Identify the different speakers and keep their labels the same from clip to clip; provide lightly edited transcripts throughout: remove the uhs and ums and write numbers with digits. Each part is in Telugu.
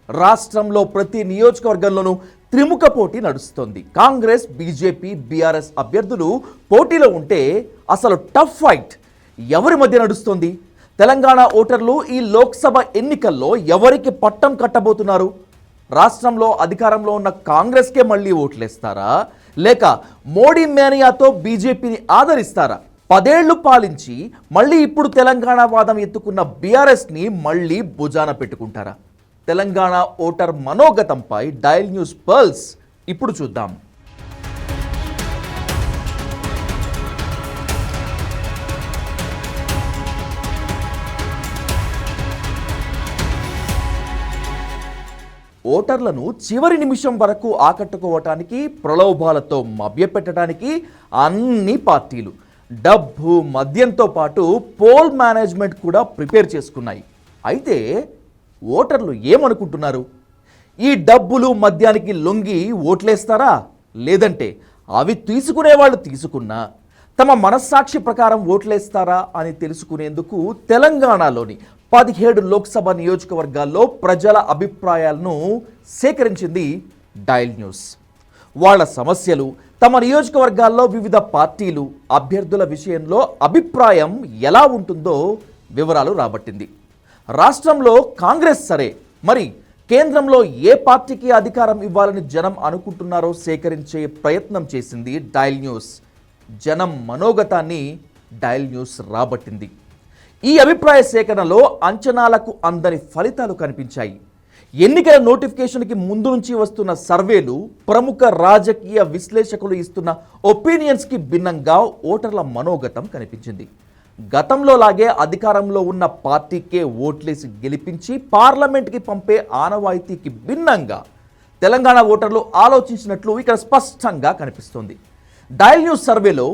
Speaker 1: రాష్ట్రంలో ప్రతి నియోజకవర్గంలోనూ త్రిముఖ పోటీ నడుస్తోంది. కాంగ్రెస్, బీజేపీ, బీఆర్ఎస్ అభ్యర్థులు పోటీలో ఉంటే అసలు టఫ్ ఫైట్ ఎవరి మధ్య నడుస్తోంది? తెలంగాణ ఓటర్లు ఈ లోక్సభ ఎన్నికల్లో ఎవరికి పట్టం కట్టబోతున్నారు? రాష్ట్రంలో అధికారంలో ఉన్న కాంగ్రెస్కే మళ్ళీ ఓట్లేస్తారా, లేక మోడీ మేనియాతో బీజేపీని ఆదరిస్తారా? 10 ఏళ్లు పాలించి మళ్ళీ ఇప్పుడు తెలంగాణ వాదం ఎత్తుకున్న బీఆర్ఎస్ని మళ్ళీ భుజాన పెట్టుకుంటారా? తెలంగాణ ఓటర్ మనోగతంపై డయల్ న్యూస్ పల్స్ ఇప్పుడు చూద్దాం. ఓటర్లను చివరి నిమిషం వరకు ఆకట్టుకోవటానికి, ప్రలోభాలతో మభ్యపెట్టడానికి అన్ని పార్టీలు డబ్బు, మద్యంతో పాటు పోల్ మేనేజ్మెంట్ కూడా ప్రిపేర్ చేసుకున్నాయి. అయితే ఓటర్లు ఏమనుకుంటున్నారు? ఈ డబ్బులు, మద్యానికి లొంగి ఓట్లేస్తారా, లేదంటే అవి తీసుకునేవాళ్ళు తీసుకున్నా తమ మనస్సాక్షి ప్రకారం ఓట్లేస్తారా అని తెలుసుకునేందుకు తెలంగాణలోని 17 లోక్సభ నియోజకవర్గాల్లో ప్రజల అభిప్రాయాలను సేకరించింది డయల్ న్యూస్. వాళ్ళ సమస్యలు, తమ నియోజకవర్గాల్లో వివిధ పార్టీలు, అభ్యర్థుల విషయంలో అభిప్రాయం ఎలా ఉంటుందో వివరాలు రాబట్టింది. రాష్ట్రంలో కాంగ్రెస్ సరే, మరి కేంద్రంలో ఏ పార్టీకి అధికారం ఇవ్వాలని జనం అనుకుంటున్నారో సేకరించే ప్రయత్నం చేసింది డయల్ న్యూస్. జనం మనోగతాన్ని డయల్ న్యూస్ రాబట్టింది. ఈ అభిప్రాయ సేకరణలో అంచనాలకు అందని ఫలితాలు కనిపించాయి. ఎన్నికల నోటిఫికేషన్కి ముందు నుంచి వస్తున్న సర్వేలు, ప్రముఖ రాజకీయ విశ్లేషకులు ఇస్తున్న ఒపీనియన్స్కి భిన్నంగా ఓటర్ల మనోగతం కనిపించింది. గతంలో లాగే అధికారంలో ఉన్న పార్టీకే ఓట్లేసి గెలిపించి పార్లమెంట్కి పంపే ఆనవాయితీకి భిన్నంగా తెలంగాణ ఓటర్లు ఆలోచించినట్లు ఇక్కడ స్పష్టంగా కనిపిస్తోంది. డయల్ న్యూస్ సర్వేలో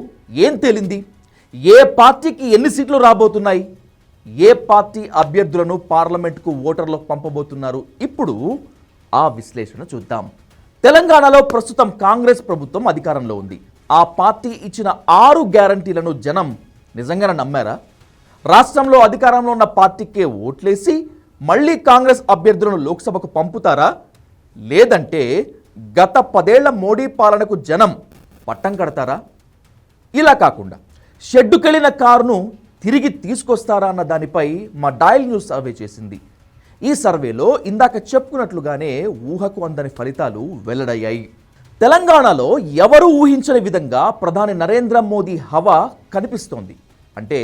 Speaker 1: ఏం తేలింది? ఏ పార్టీకి ఎన్ని సీట్లు రాబోతున్నాయి? ఏ పార్టీ అభ్యర్థులను పార్లమెంట్కు ఓటర్లు పంపబోతున్నారు? ఇప్పుడు ఆ విశ్లేషణ చూద్దాం. తెలంగాణలో ప్రస్తుతం కాంగ్రెస్ ప్రభుత్వం అధికారంలో ఉంది. ఆ పార్టీ ఇచ్చిన 6 గ్యారంటీలను జనం నిజంగానే నమ్మారా? రాష్ట్రంలో అధికారంలో ఉన్న పార్టీకే ఓట్లేసి మళ్ళీ కాంగ్రెస్ అభ్యర్థులను లోక్సభకు పంపుతారా, లేదంటే గత 10 ఏళ్ల మోడీ పాలనకు జనం పట్టం కడతారా? ఇలా కాకుండా షెడ్డుకెళ్లిన కారును తిరిగి తీసుకొస్తారా అన్న దానిపై మా డయల్ న్యూస్ సర్వే చేసింది. ఈ సర్వేలో ఇందాక చెప్పుకున్నట్లుగానే ఊహకు అందని ఫలితాలు వెల్లడయ్యాయి. తెలంగాణలో ఎవరు ఊహించని విధంగా ప్రధాని నరేంద్ర మోదీ హవా కనిపిస్తోంది. అంటే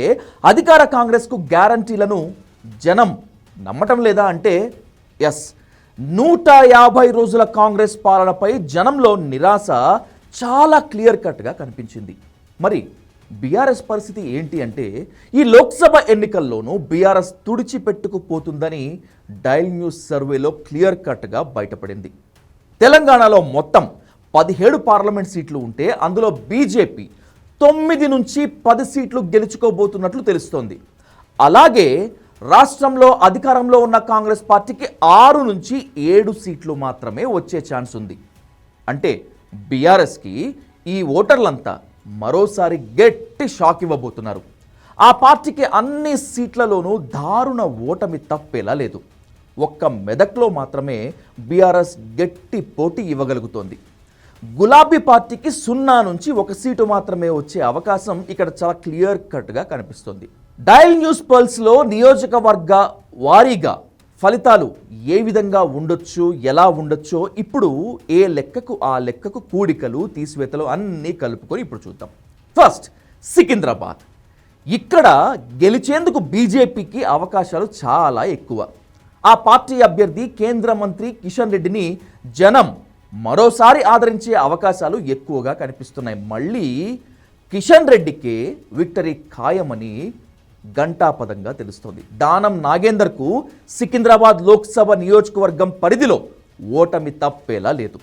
Speaker 1: అధికార కాంగ్రెస్కు గ్యారంటీలను జనం నమ్మటం లేదా అంటే ఎస్, 150 రోజుల కాంగ్రెస్ పాలనపై జనంలో నిరాశ చాలా క్లియర్ కట్గా కనిపించింది. మరి బీఆర్ఎస్ పరిస్థితి ఏంటి అంటే, ఈ లోక్సభ ఎన్నికల్లోనూ బీఆర్ఎస్ తుడిచిపెట్టుకుపోతుందని డయల్ న్యూస్ సర్వేలో క్లియర్ కట్గా బయటపడింది. తెలంగాణలో మొత్తం 17 పార్లమెంట్ సీట్లు ఉంటే అందులో బీజేపీ 9 నుంచి 10 సీట్లు గెలుచుకోబోతున్నట్లు తెలుస్తోంది. అలాగే రాష్ట్రంలో అధికారంలో ఉన్న కాంగ్రెస్ పార్టీకి 6 నుంచి 7 సీట్లు మాత్రమే వచ్చే ఛాన్స్ ఉంది. అంటే బీఆర్ఎస్కి ఈ ఓటర్లంతా మరోసారి గట్టి షాక్ ఇవ్వబోతున్నారు. ఆ పార్టీకి అన్ని సీట్లలోనూ దారుణ ఓటమి తప్పేలా లేదు. ఒక్క మెదక్లో మాత్రమే బీఆర్ఎస్ గట్టి పోటీ ఇవ్వగలుగుతోంది. గులాబీ పార్టీకి 0 నుంచి 1 సీటు మాత్రమే వచ్చే అవకాశం ఇక్కడ చాలా క్లియర్ కట్గా కనిపిస్తుంది. డయల్ న్యూస్ పల్స్లో నియోజకవర్గ వారీగా ఫలితాలు ఏ విధంగా ఉండొచ్చు, ఎలా ఉండొచ్చో ఇప్పుడు ఏ లెక్కకు ఆ లెక్కకు కూడికలు, తీసివేతలు అన్నీ కలుపుకొని ఇప్పుడు చూద్దాం. ఫస్ట్ సికింద్రాబాద్. ఇక్కడ గెలిచేందుకు బీజేపీకి అవకాశాలు చాలా ఎక్కువ. ఆ పార్టీ అభ్యర్థి కేంద్ర మంత్రి కిషన్ రెడ్డిని జనం మరోసారి ఆదరించే అవకాశాలు ఎక్కువగా కనిపిస్తున్నాయి. మళ్ళీ కిషన్ రెడ్డికే విక్టరీ ఖాయమని గంటాపదంగా తెలుస్తోంది. దానం నాగేందర్కు సికింద్రాబాద్ లోక్సభ నియోజకవర్గం పరిధిలో ఓటమి తప్పేలా లేదు.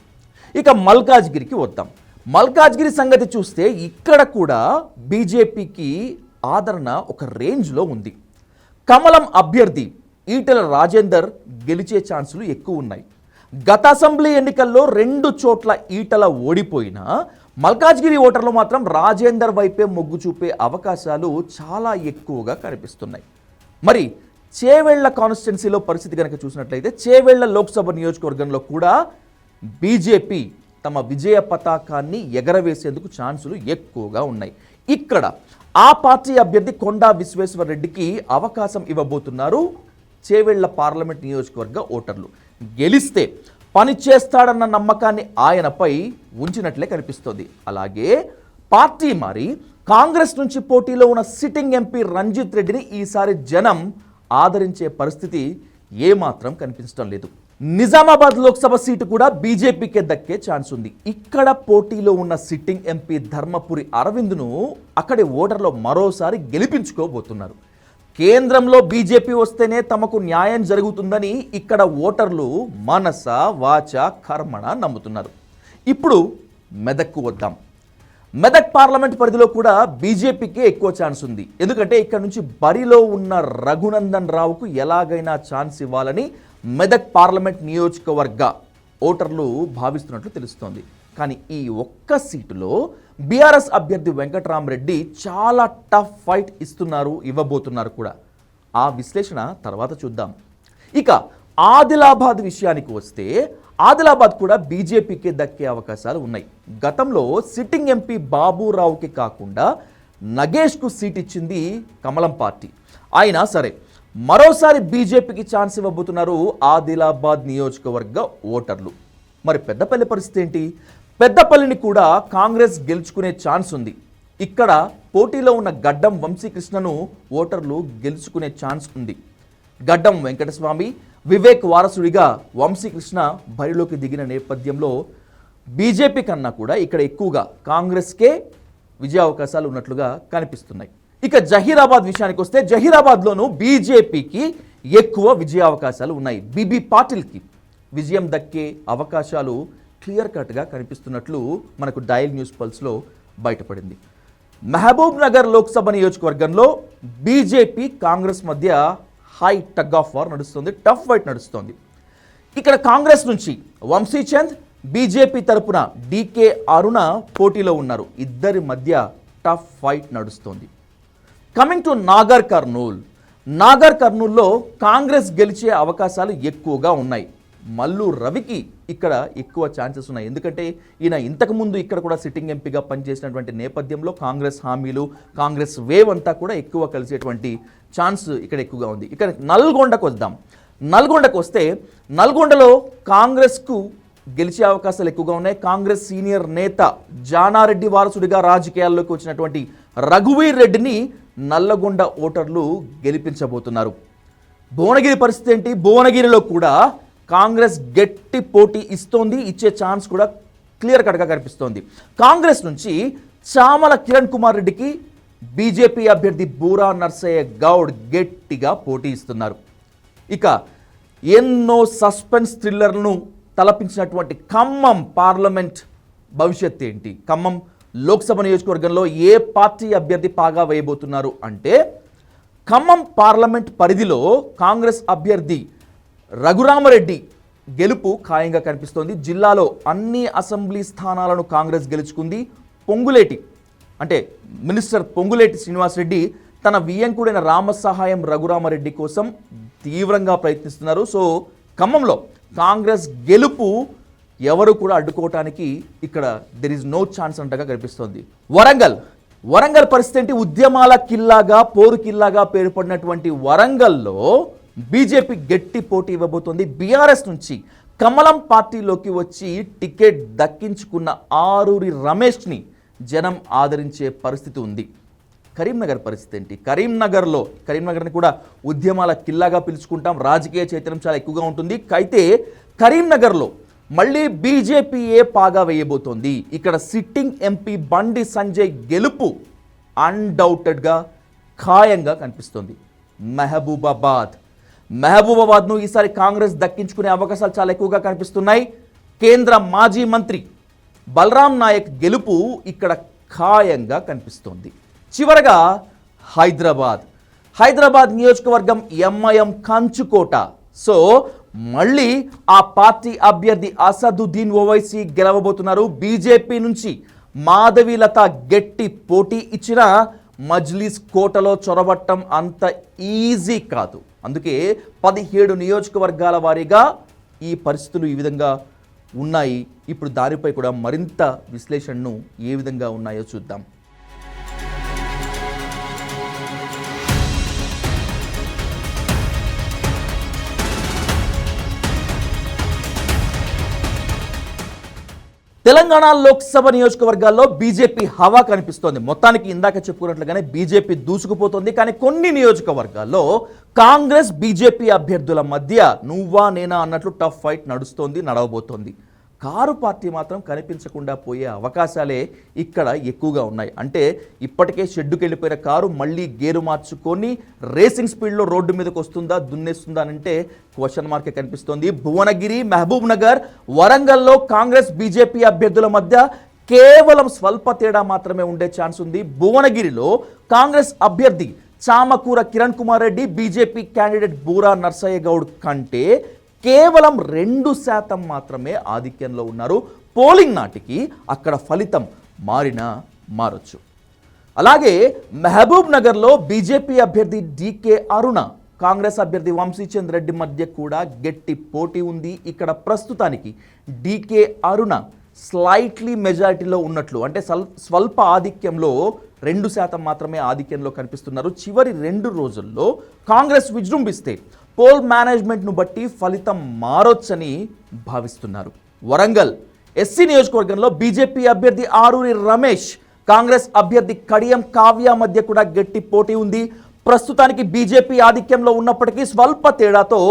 Speaker 1: ఇక మల్కాజ్గిరికి వద్దాం. మల్కాజ్గిరి సంగతి చూస్తే ఇక్కడ కూడా బీజేపీకి ఆదరణ ఒక రేంజ్లో ఉంది. కమలం అభ్యర్థి ఈటెల రాజేందర్ గెలిచే ఛాన్సులు ఎక్కువ ఉన్నాయి. గత అసెంబ్లీ ఎన్నికల్లో 2 చోట్ల ఈటల ఓడిపోయినా మల్కాజ్గిరి ఓటర్లు మాత్రం రాజేందర్ వైపే మొగ్గు చూపే అవకాశాలు చాలా ఎక్కువగా కనిపిస్తున్నాయి. మరి చేవెళ్ల కాన్స్టిట్యున్సీలో పరిస్థితి కనుక చూసినట్లయితే చేవెళ్ల లోక్సభ నియోజకవర్గంలో కూడా బీజేపీ తమ విజయ పతాకాన్ని ఎగరవేసేందుకు ఛాన్సులు ఎక్కువగా ఉన్నాయి. ఇక్కడ ఆ పార్టీ అభ్యర్థి కొండా విశ్వేశ్వర్ రెడ్డికి అవకాశం ఇవ్వబోతున్నారు చేవెళ్ల పార్లమెంట్ నియోజకవర్గ ఓటర్లు. గెలిస్తే పని చేస్తాడన్న నమ్మకాన్ని ఆయనపై ఉంచినట్లే కనిపిస్తోంది. అలాగే పార్టీ మారి కాంగ్రెస్ నుంచి పోటీలో ఉన్న సిట్టింగ్ ఎంపీ రంజిత్ రెడ్డిని ఈసారి జనం ఆదరించే పరిస్థితి ఏమాత్రం కనిపించడం లేదు. నిజామాబాద్ లోక్సభ సీటు కూడా బీజేపీకే దక్కే ఛాన్స్ ఉంది. ఇక్కడ పోటీలో ఉన్న సిట్టింగ్ ఎంపీ ధర్మపురి అరవింద్ను అక్కడి ఓటర్లు మరోసారి గెలిపించుకోబోతున్నారు. కేంద్రంలో బీజేపీ వస్తేనే తమకు న్యాయం జరుగుతుందని ఇక్కడ ఓటర్లు మనస వాచ కర్మణ నమ్ముతున్నారు. ఇప్పుడు మెదక్కు వద్దాం. మెదక్ పార్లమెంట్ పరిధిలో కూడా బీజేపీకే ఎక్కువ ఛాన్స్ ఉంది. ఎందుకంటే ఇక్కడ నుంచి బరిలో ఉన్న రఘునందన్ రావుకు ఎలాగైనా ఛాన్స్ ఇవ్వాలని మెదక్ పార్లమెంట్ నియోజకవర్గ ఓటర్లు భావిస్తున్నట్లు తెలుస్తోంది. కానీ ఈ ఒక్క సీటులో బీఆర్ఎస్ అభ్యర్థి వెంకట్రామరెడ్డి చాలా టఫ్ ఫైట్ ఇవ్వబోతున్నారు కూడా. ఆ విశ్లేషణ తర్వాత చూద్దాం. ఇక ఆదిలాబాద్ విషయానికి వస్తే ఆదిలాబాద్ కూడా బీజేపీకి దక్కే అవకాశాలు ఉన్నాయి. గతంలో సిట్టింగ్ ఎంపీ బాబురావుకి కాకుండా నగేష్కు సీట్ ఇచ్చింది కమలం పార్టీ. అయినా సరే మరోసారి బీజేపీకి ఛాన్స్ ఇవ్వబోతున్నారు ఆదిలాబాద్ నియోజకవర్గ ఓటర్లు. మరి పెద్దపల్లి పరిస్థితి ఏంటి? పెద్దపల్లిని కూడా కాంగ్రెస్ గెలుచుకునే ఛాన్స్ ఉంది. ఇక్కడ పోటీలో ఉన్న గడ్డం వంశీకృష్ణను ఓటర్లు గెలుచుకునే ఛాన్స్ ఉంది. గడ్డం వెంకటస్వామి, వివేక్ వారసుడిగా వంశీకృష్ణ బరిలోకి దిగిన నేపథ్యంలో బీజేపీ కన్నా కూడా ఇక్కడ ఎక్కువగా కాంగ్రెస్కే విజయావకాశాలు ఉన్నట్లుగా కనిపిస్తున్నాయి. ఇక జహీరాబాద్ విషయానికి వస్తే జహీరాబాద్లోనూ బీజేపీకి ఎక్కువ విజయావకాశాలు ఉన్నాయి. బీబీ పాటిల్కి విజయం దక్కే అవకాశాలు క్లియర్ కట్గా కనిపిస్తున్నట్లు మనకు డయల్ న్యూస్ పల్స్లో బయటపడింది. మహబూబ్ నగర్ లోక్సభ నియోజకవర్గంలో బీజేపీ కాంగ్రెస్ మధ్య హై టగ్ ఆఫ్ వార్ నడుస్తుంది, టఫ్ ఫైట్ నడుస్తుంది. ఇక్కడ కాంగ్రెస్ నుంచి వంశీచంద్, బీజేపీ తరపున డీకే అరుణ పోటీలో ఉన్నారు. ఇద్దరి మధ్య టఫ్ ఫైట్ నడుస్తుంది. కమింగ్ టు నాగర్ కర్నూల్లో కాంగ్రెస్ గెలిచే అవకాశాలు ఎక్కువగా ఉన్నాయి. మల్లు రవికి ఇక్కడ ఎక్కువ ఛాన్సెస్ ఉన్నాయి. ఎందుకంటే ఈయన ఇంతకుముందు ఇక్కడ కూడా సిట్టింగ్ ఎంపీగా పనిచేసినటువంటి నేపథ్యంలో కాంగ్రెస్ హామీలు, కాంగ్రెస్ వేవ్ అంతా కూడా ఎక్కువ కలిసేటువంటి ఛాన్స్ ఇక్కడ ఎక్కువగా ఉంది. ఇక్కడ నల్గొండకు వద్దాం. నల్గొండకు వస్తే నల్గొండలో కాంగ్రెస్కు గెలిచే అవకాశాలు ఎక్కువగా ఉన్నాయి. కాంగ్రెస్ సీనియర్ నేత జానారెడ్డి వారసుడిగా రాజకీయాల్లోకి వచ్చినటువంటి రఘువీర్ రెడ్డిని నల్లగొండ ఓటర్లు గెలిపించబోతున్నారు. భువనగిరి పరిస్థితి ఏంటి? భువనగిరిలో కూడా కాంగ్రెస్ గట్టి పోటీ ఇస్తోంది. ఇచ్చే ఛాన్స్ కూడా క్లియర్ కట్గా కనిపిస్తోంది. కాంగ్రెస్ నుంచి చామల కిరణ్ కుమార్ రెడ్డికి బీజేపీ అభ్యర్థి బూరా నర్సయ్య గౌడ్ గట్టిగా పోటీ ఇస్తున్నారు. ఇక ఎన్నో సస్పెన్స్ థ్రిల్లర్లను తలపించినటువంటి ఖమ్మం పార్లమెంట్ భవిష్యత్ ఏంటి? ఖమ్మం లోక్సభ నియోజకవర్గంలో ఏ పార్టీ అభ్యర్థి పాగా వేయబోతున్నారు అంటే ఖమ్మం పార్లమెంట్ పరిధిలో కాంగ్రెస్ అభ్యర్థి రఘురామరెడ్డి గెలుపు ఖాయంగా కనిపిస్తోంది. జిల్లాలో అన్ని అసెంబ్లీ స్థానాలను కాంగ్రెస్ గెలుచుకుంది. పొంగులేటి అంటే మినిస్టర్ పొంగులేటి శ్రీనివాసరెడ్డి తన వియ్యంకుడైన రామసహాయం రఘురామరెడ్డి కోసం తీవ్రంగా ప్రయత్నిస్తున్నారు. సో ఖమ్మంలో కాంగ్రెస్ గెలుపు ఎవరు కూడా అడ్డుకోవటానికి ఇక్కడ దెర్ ఈజ్ నో ఛాన్స్ అంటగా కనిపిస్తోంది. వరంగల్ పరిస్థితి ఏంటి? ఉద్యమాల కిల్లాగా, పోరు కిల్లాగా పేరుపడినటువంటి వరంగల్లో బీజేపీ గట్టి పోటీ ఇవ్వబోతోంది. బీఆర్ఎస్ నుంచి కమలం పార్టీలోకి వచ్చి టికెట్ దక్కించుకున్న ఆరూరి రమేష్ని జనం ఆదరించే పరిస్థితి ఉంది. కరీంనగర్ పరిస్థితి ఏంటి? కరీంనగర్ని కూడా ఉద్యమాల కిల్లాగా పిలుచుకుంటాం. రాజకీయ చైతన్యం చాలా ఎక్కువగా ఉంటుంది. అయితే కరీంనగర్లో మళ్ళీ బీజేపీయే పాగా వేయబోతోంది. ఇక్కడ సిట్టింగ్ ఎంపీ బండి సంజయ్ గెలుపు అన్డౌటెడ్గా ఖాయంగా కనిపిస్తోంది. మహబూబాబాద్ను ఈసారి కాంగ్రెస్ దక్కించుకునే అవకాశాలు చాలా ఎక్కువగా కనిపిస్తున్నాయి. కేంద్ర మాజీ మంత్రి బలరాం నాయక్ గెలుపు ఇక్కడ ఖాయంగా కనిపిస్తోంది. చివరగా హైదరాబాద్ నియోజకవర్గం ఎంఐఎం కంచుకోట. సో మళ్ళీ ఆ పార్టీ అభ్యర్థి అసదుద్దీన్ ఓవైసీ గెలవబోతున్నారు. బీజేపీ నుంచి మాధవీలత గట్టి పోటీ ఇచ్చిన మజ్లిస్ కోటలో చొరబట్టం అంత ఈజీ కాదు. అందుకే 17 నియోజకవర్గాల వారీగా ఈ పరిస్థితులు ఈ విధంగా ఉన్నాయి. ఇప్పుడు దానిపై కూడా మరింత విశ్లేషణను ఏ విధంగా ఉన్నాయో చూద్దాం. తెలంగాణ లోక్సభ నియోజకవర్గాల్లో బీజేపీ హవా కనిపిస్తోంది. మొత్తానికి ఇందాక చెప్పుకున్నట్లుగానే బీజేపీ దూసుకుపోతుంది. కానీ కొన్ని నియోజకవర్గాల్లో కాంగ్రెస్ బీజేపీ అభ్యర్థుల మధ్య నువ్వా నేనా అన్నట్లు టఫ్ ఫైట్ నడవబోతోంది. కారు పార్టీ మాత్రం కనిపించకుండా పోయే అవకాశాలే ఇక్కడ ఎక్కువగా ఉన్నాయి. అంటే ఇప్పటికే షెడ్డుకి వెళ్ళిపోయిన కారు మళ్ళీ గేరు మార్చుకొని రేసింగ్ స్పీడ్లో రోడ్డు మీదకి వస్తుందా, దున్నేస్తుందా అంటే క్వశ్చన్ మార్కే కనిపిస్తోంది. భువనగిరి, మహబూబ్ నగర్, వరంగల్లో కాంగ్రెస్ బీజేపీ అభ్యర్థుల మధ్య కేవలం స్వల్ప తేడా మాత్రమే ఉండే ఛాన్స్ ఉంది. భువనగిరిలో కాంగ్రెస్ అభ్యర్థి చామకూర కిరణ్ కుమార్ రెడ్డి బీజేపీ క్యాండిడేట్ బూరా నర్సయ్య గౌడ్ కంటే కేవలం 2% మాత్రమే ఆధిక్యంలో ఉన్నారు. పోలింగ్ నాటికి అక్కడ ఫలితం మారొచ్చు. అలాగే మహబూబ్ నగర్లో బీజేపీ అభ్యర్థి డీకే అరుణ, కాంగ్రెస్ అభ్యర్థి వంశీచంద్ రెడ్డి మధ్య కూడా గట్టి పోటీ ఉంది. ఇక్కడ ప్రస్తుతానికి డీకే అరుణ స్లైట్లీ మెజారిటీలో ఉన్నట్లు, అంటే స్వల్ప ఆధిక్యంలో 2% మాత్రమే ఆధిక్యంలో కనిపిస్తున్నారు. చివరి 2 రోజుల్లో కాంగ్రెస్ విజృంభిస్తే పోల్ మేనేజ్మెంట్ను బట్టి ఫలితం మారొచ్చని భావిస్తున్నారు. వరంగల్ ఎస్సీ నియోజకవర్గంలో బీజేపీ అభ్యర్థి ఆరూరి రమేష్, కాంగ్రెస్ అభ్యర్థి కడియం కావ్య మధ్య కూడా గట్టి పోటీ ఉంది. ప్రస్తుతానికి బీజేపీ ఆధిక్యంలో ఉన్నప్పటికీ స్వల్ప తేడాతో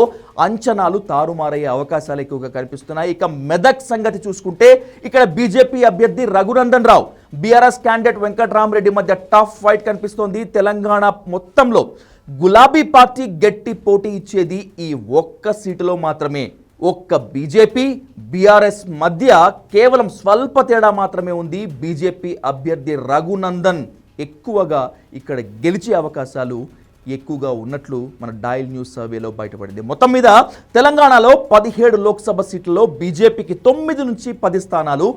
Speaker 1: అంచనాలు తారుమారయ్యే అవకాశాలు ఎక్కువగా కనిపిస్తున్నాయి. ఇక మెదక్ సంగతి చూసుకుంటే ఇక్కడ బీజేపీ అభ్యర్థి రఘునందన్ రావు, బీఆర్ఎస్ క్యాండిడేట్ వెంకట్రామరెడ్డి మధ్య టఫ్ ఫైట్ కనిపిస్తోంది. తెలంగాణ మొత్తంలో గులాబీ పార్టీ గట్టి పోటీ ఇచ్చేది ఈ ఒక్క సీటులో మాత్రమే. ఒక్క బీజేపీ బీఆర్ఎస్ మధ్య కేవలం స్వల్ప తేడా మాత్రమే ఉంది. బీజేపీ అభ్యర్థి రఘునందన్ ఎక్కువగా ఇక్కడ గెలిచే అవకాశాలు ఎక్కువగా ఉన్నట్లు మన డయల్ న్యూస్ సర్వేలో బయటపడింది. మొత్తం మీద తెలంగాణలో 17 లోక్సభ సీట్లలో బీజేపీకి 9 నుంచి 10 స్థానాలు,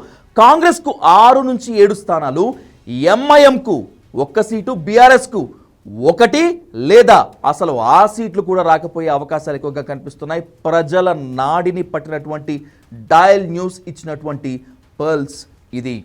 Speaker 1: కాంగ్రెస్కు 6 నుంచి 7 స్థానాలు, ఎంఐఎంకు 1 సీటు, బీఆర్ఎస్కు 1 లేదా అసలు ఆ సీట్లు కూడా రాకపోయే అవకాశాలు ఎక్కువగా కనిపిస్తున్నాయి. ప్రజల నాడిని పట్టినటువంటి డయల్ న్యూస్ ఇచ్చినటువంటి పల్స్ ఇది.